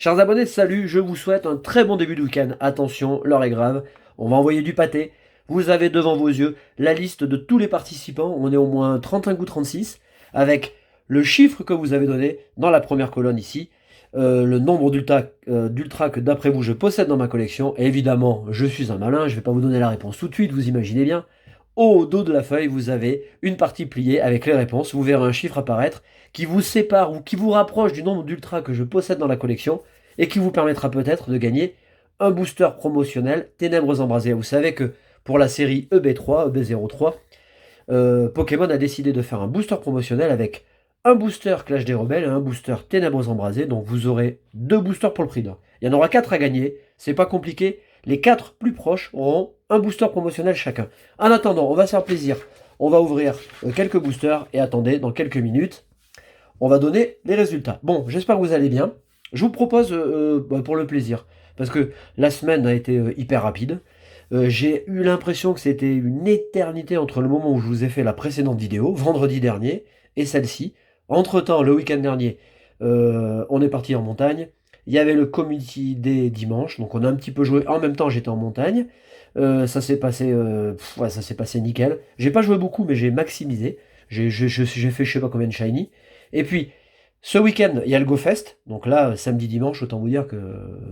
Chers abonnés, salut, je vous souhaite un très bon début de week-end. Attention, l'heure est grave, on va envoyer du pâté. Vous avez devant vos yeux la liste de tous les participants, on est au moins 35 ou 36, avec le chiffre que vous avez donné dans la première colonne ici, le nombre d'ultra que d'après vous je possède dans ma collection, et évidemment je suis un malin, je ne vais pas vous donner la réponse tout de suite, vous imaginez bien. Au dos de la feuille, vous avez une partie pliée avec les réponses, vous verrez un chiffre apparaître qui vous sépare ou qui vous rapproche du nombre d'ultra que je possède dans la collection, et qui vous permettra peut-être de gagner un booster promotionnel Ténèbres Embrasées. Vous savez que pour la série EB3, EB03, Pokémon a décidé de faire un booster promotionnel avec un booster Clash des Rebelles et un booster Ténèbres Embrasées, donc vous aurez deux boosters pour le prix d'un. Il y en aura 4 à gagner, c'est pas compliqué, les 4 plus proches auront un booster promotionnel chacun. En attendant, on va se faire plaisir, on va ouvrir quelques boosters et attendez, dans quelques minutes, on va donner les résultats. Bon, j'espère que vous allez bien. Je vous propose, pour le plaisir, parce que la semaine a été hyper rapide. J'ai eu l'impression que c'était une éternité entre le moment où je vous ai fait la précédente vidéo, vendredi dernier, et celle-ci. Entre-temps, le week-end dernier, on est parti en montagne. Il y avait le Community Day dimanche, donc on a un petit peu joué. En même temps, j'étais en montagne. Ça s'est passé, ouais, ça s'est passé nickel. J'ai pas joué beaucoup, mais j'ai maximisé. J'ai fait je sais pas combien de shiny. Et puis, ce week-end, il y a le GoFest. Donc là, samedi, dimanche, autant vous dire que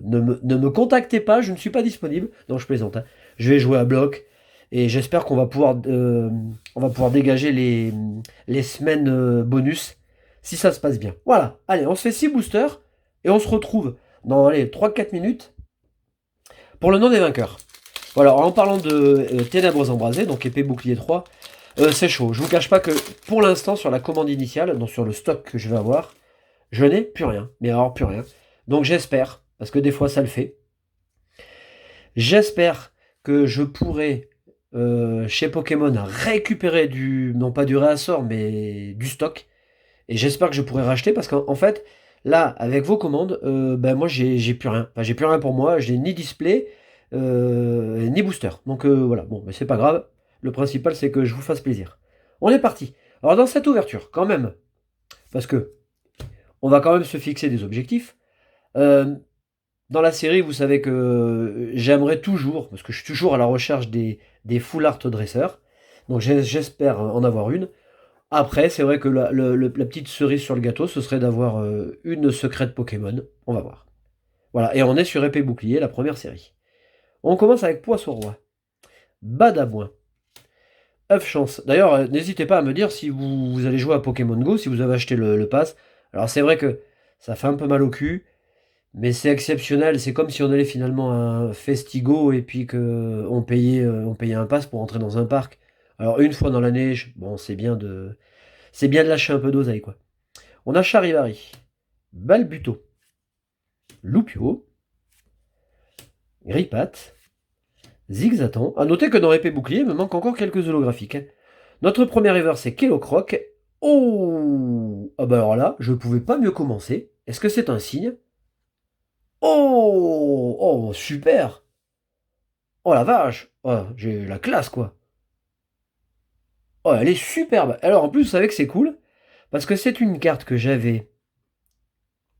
ne me contactez pas, je ne suis pas disponible. Non, je plaisante, hein. Je vais jouer à bloc. Et j'espère qu'on va pouvoir dégager les semaines bonus si ça se passe bien. Voilà, allez, on se fait 6 boosters et on se retrouve dans allez, 3-4 minutes pour le nom des vainqueurs. Voilà, en parlant de Ténèbres Embrasées, donc épée bouclier 3, c'est chaud. Je vous cache pas que pour l'instant, sur la commande initiale, donc sur le stock que je vais avoir, je n'ai plus rien. Mais alors plus rien. Donc j'espère, parce que des fois ça le fait, j'espère que je pourrai chez Pokémon récupérer non pas du réassort, mais du stock. Et j'espère que je pourrai racheter parce qu'en fait, là, avec vos commandes, ben moi j'ai plus rien. Enfin, j'ai plus rien pour moi, j'ai ni display, ni booster. Donc voilà, bon, mais c'est pas grave. Le principal, c'est que je vous fasse plaisir. On est parti. Alors dans cette ouverture, quand même, parce que on va quand même se fixer des objectifs. euh, Dans la série, vous savez que j'aimerais toujours, parce que je suis toujours à la recherche des full art dresseurs, donc j'espère en avoir une. Après, c'est vrai que la petite cerise sur le gâteau, ce serait d'avoir une secrète Pokémon. On va voir. Voilà, et on est sur Épée Bouclier, la première série. On commence avec Poisson Roi. Badabouin. Œuf Chance. D'ailleurs, n'hésitez pas à me dire si vous allez jouer à Pokémon Go, si vous avez acheté le pass. Alors c'est vrai que ça fait un peu mal au cul. Mais c'est exceptionnel, c'est comme si on allait finalement à un Festigo et puis que on payait un pass pour entrer dans un parc. Alors une fois dans l'année, bon, c'est bien de lâcher un peu d'oseille, quoi. On a Charivari, Balbuto, Loupio, Grippat, Zigzaton. À noter que dans Épée Bouclier, il me manque encore quelques holographiques, hein. Notre premier river, c'est Kellocroc. Oh! Ah bah alors là, je pouvais pas mieux commencer. Est-ce que c'est un signe? Oh! Oh, super! Oh la vache! Oh, j'ai la classe, quoi. Oh, elle est superbe. Alors en plus, vous savez que c'est cool, parce que c'est une carte que j'avais.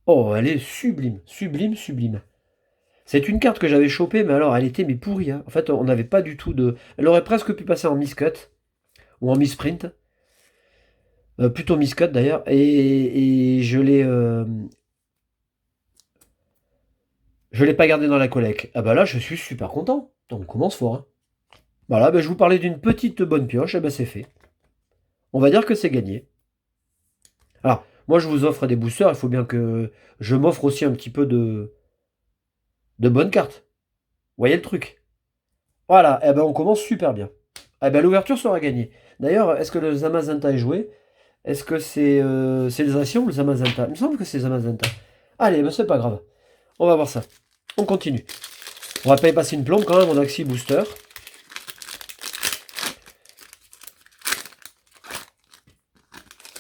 Oh, elle est sublime, sublime, sublime. C'est une carte que j'avais chopée, mais alors elle était mais pourrie, hein. En fait, on n'avait pas du tout de. Elle aurait presque pu passer en miscut ou en misprint. Plutôt miscut d'ailleurs. Et je l'ai pas gardé dans la collecte. Ah bah là, je suis super content. On commence fort, hein. Voilà, bah, je vous parlais d'une petite bonne pioche, et bah c'est fait. On va dire que c'est gagné. Alors, moi je vous offre des boosters, il faut bien que je m'offre aussi un petit peu de bonnes cartes. Vous voyez le truc? Voilà, eh ben on commence super bien. Eh ben l'ouverture sera gagnée. D'ailleurs, est-ce que le Zamazenta est joué? Est-ce que c'est le Zacian ou le Zamazenta? Il me semble que c'est Zamazenta. Allez, ben c'est pas grave. On va voir ça. On continue. On va pas y passer une plombe quand même, on a que 6 boosters.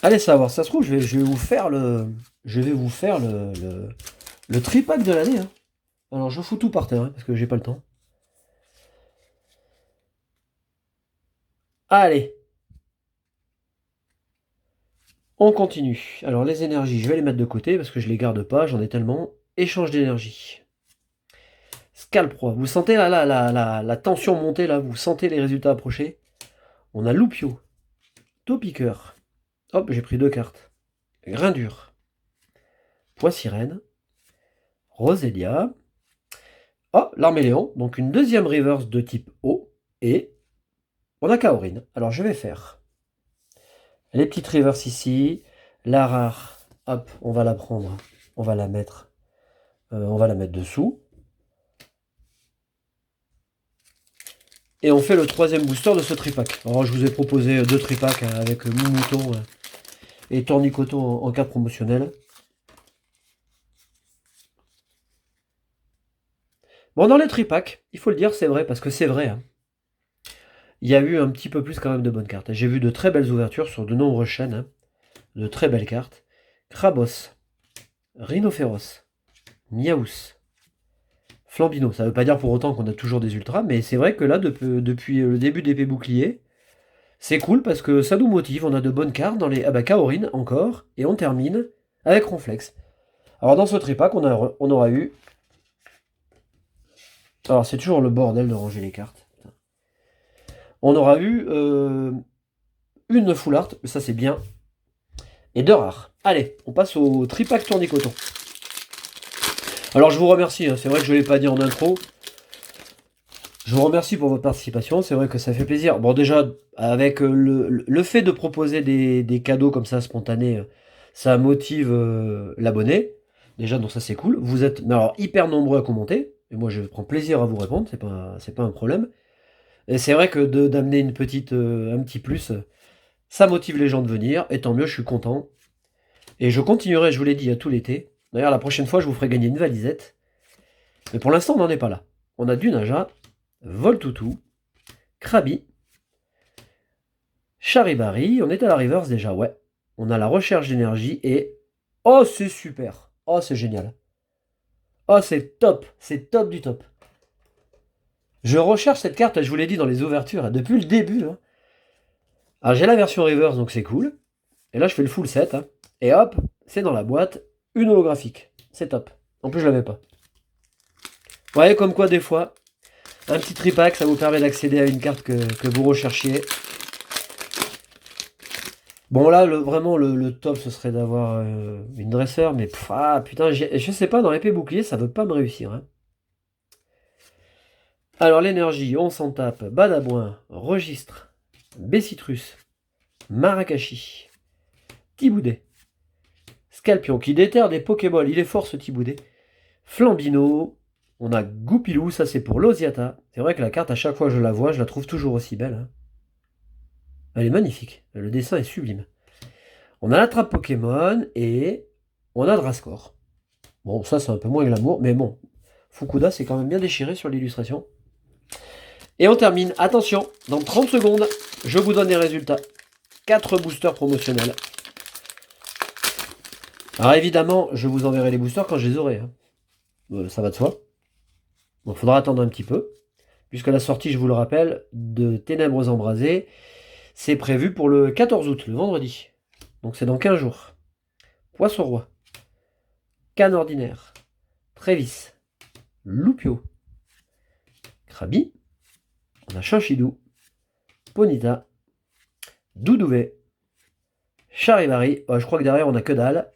Allez savoir, ça se trouve, je vais vous faire le tripack de l'année, hein. Alors je fous tout par terre, hein, parce que j'ai pas le temps. Allez, on continue. Alors les énergies, je vais les mettre de côté parce que je les garde pas, j'en ai tellement. échange d'énergie. Scalp Roi, vous sentez là, la tension monter, là, vous sentez les résultats approcher. On a Loupio, Taupiqueur. Hop, j'ai pris 2 cartes. Grain dur. Poids sirène. Rosélia. Oh, l'Arméléon, donc une deuxième reverse de type eau. Et on a Kaorin. Alors je vais faire les petites reverses ici. La rare, hop, on va la prendre. On va la mettre dessous. Et on fait le troisième booster de ce tripack. Alors je vous ai proposé 2 tripacks avec Moumouton et Tournicoton en carte promotionnelle. Bon, dans les tripacks, il faut le dire, c'est vrai, parce que c'est vrai. Hein. Il y a eu un petit peu plus quand même de bonnes cartes. J'ai vu de très belles ouvertures sur de nombreuses chaînes. Hein. De très belles cartes. Krabos, Rhinophéros, Miaous, Flambino. Ça ne veut pas dire pour autant qu'on a toujours des ultras, mais c'est vrai que là, depuis le début d'épée bouclier, c'est cool parce que ça nous motive. On a de bonnes cartes dans les... Ah bah Kaorin encore, et on termine avec Ronflex. Alors dans ce tripack, on aura eu... Alors c'est toujours le bordel de ranger les cartes. On aura eu une full art, ça c'est bien, et 2 rares. Allez, on passe au tripack Tournicoton. Alors je vous remercie, hein, c'est vrai que je ne l'ai pas dit en intro. Je vous remercie pour votre participation, c'est vrai que ça fait plaisir. Bon déjà, avec le fait de proposer des cadeaux comme ça spontanés, ça motive l'abonné. Déjà, donc ça c'est cool. Vous êtes alors, hyper nombreux à commenter, et moi je prends plaisir à vous répondre, c'est pas un problème. Et c'est vrai que d'amener un petit plus, ça motive les gens de venir, et tant mieux, je suis content. Et je continuerai, je vous l'ai dit, à tout l'été. D'ailleurs, la prochaine fois, je vous ferai gagner une valisette. Mais pour l'instant, on n'en est pas là. On a du Naja, Voltoutou, Krabi, Charibari. On est à la reverse déjà, ouais. On a la recherche d'énergie et... Oh, c'est super. Oh, c'est génial. Oh, c'est top. C'est top du top. Je recherche cette carte, je vous l'ai dit dans les ouvertures, depuis le début. Hein. Alors, j'ai la version reverse, donc c'est cool. Et là, je fais le full set. Hein. Et hop, c'est dans la boîte. Une holographique. C'est top. En plus, je l'avais pas. Vous voyez, comme quoi, des fois, un petit tripack, ça vous permet d'accéder à une carte que vous recherchiez. Bon, là, vraiment, le top, ce serait d'avoir une dresseur. Mais putain, je sais pas, dans l'épée bouclier, ça veut pas me réussir. Hein. Alors, l'énergie, on s'en tape. Badabouin, Registre, Bessitrus, Marakashi, Thiboudet, Scalpion, qui déterre des Pokéballs. Il est fort, ce Thiboudet. Flambino. On a Goupilou, ça c'est pour l'Osiata. C'est vrai que la carte, à chaque fois que je la vois, je la trouve toujours aussi belle. Hein. Elle est magnifique. Le dessin est sublime. On a la trappe Pokémon et on a Drascore. Bon, ça c'est un peu moins glamour, mais bon. Fukuda c'est quand même bien déchiré sur l'illustration. Et on termine. Attention, dans 30 secondes, je vous donne les résultats. 4 boosters promotionnels. Alors évidemment, je vous enverrai les boosters quand je les aurai. Hein. Ça va de soi. Donc il faudra attendre un petit peu. Puisque la sortie, je vous le rappelle, de Ténèbres Embrasées, c'est prévu pour le 14 août, le vendredi. Donc c'est dans 15 jours. Poisson Roi. Canne Ordinaire. Trévis. Loupio. Krabi. On a Chinchidou. Ponita. Doudouvet. Charibari. Je crois que derrière on a que dalle.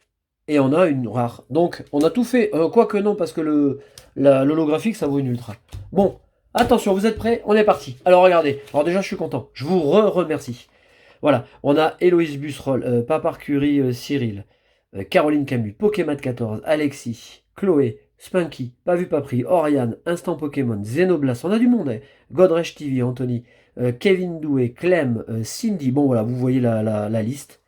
Et on a une rare. Donc on a tout fait. Quoique non, parce que l'holographique ça vaut une ultra. Bon, attention, vous êtes prêts? On est parti. Alors regardez. Alors déjà je suis content. Je vous remercie. Voilà. On a Héloïse Busserol, Papar Curie, Cyril, Caroline Camus, Pokémat 14, Alexis, Chloé, Spunky, Pas vu pas pris, Oriane, Instant Pokémon, Xenoblast, on a du monde. Godresh TV, Anthony, Kevin Doué, Clem, Cindy. Bon voilà, vous voyez la liste.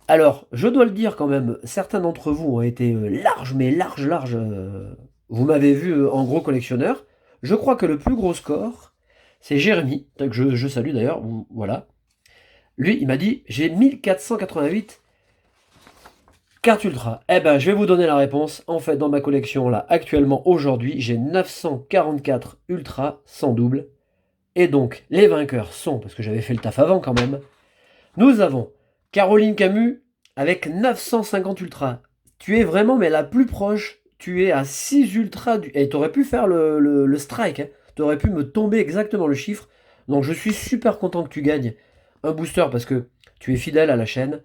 Alors, je dois le dire quand même, certains d'entre vous ont été larges, mais larges. Vous m'avez vu en gros collectionneur. Je crois que le plus gros score, c'est Jérémy, que je salue d'ailleurs, voilà. Lui, il m'a dit, j'ai 1488 cartes ultra. Eh ben, je vais vous donner la réponse. En fait, dans ma collection, là, actuellement, aujourd'hui, j'ai 944 ultra sans double. Et donc, les vainqueurs sont, parce que j'avais fait le taf avant quand même, nous avons Caroline Camus avec 950 ultra. Tu es vraiment mais la plus proche tu es à 6 ultra et t'aurais pu faire le strike, hein. T'aurais pu me tomber exactement le chiffre. Donc je suis super content que tu gagnes un booster parce que tu es fidèle à la chaîne.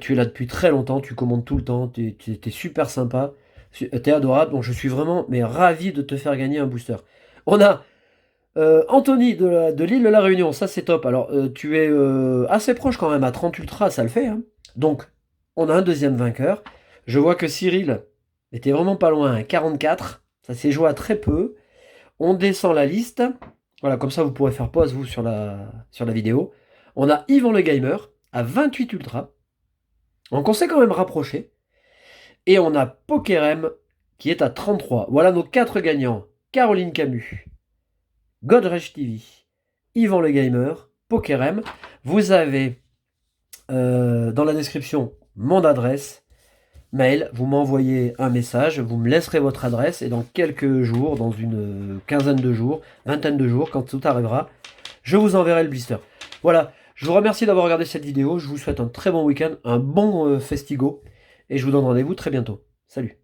Tu es là depuis très longtemps, tu commandes tout le temps, t'es super sympa, t'es adorable, donc je suis vraiment mais ravi de te faire gagner un booster. On a Anthony de l'île de la Réunion, ça c'est top. Alors tu es assez proche quand même, à 30 ultra, ça le fait, hein. Donc on a un deuxième vainqueur. Je vois que Cyril était vraiment pas loin, hein, 44, ça s'est joué à très peu. On descend la liste, voilà, comme ça vous pourrez faire pause vous sur la vidéo. On a Yvan le Gamer à 28 ultra. Donc on s'est quand même rapproché. Et on a Pokerem qui est à 33. Voilà nos 4 gagnants. Caroline Camus, Godrech TV, Yvan le Gamer, Pokerem. Vous avez dans la description mon adresse mail. Vous m'envoyez un message, vous me laisserez votre adresse et dans quelques jours, dans une quinzaine de jours, vingtaine de jours, quand tout arrivera, je vous enverrai le blister. Voilà, je vous remercie d'avoir regardé cette vidéo. Je vous souhaite un très bon week-end, un bon Festigo et je vous donne rendez-vous très bientôt. Salut!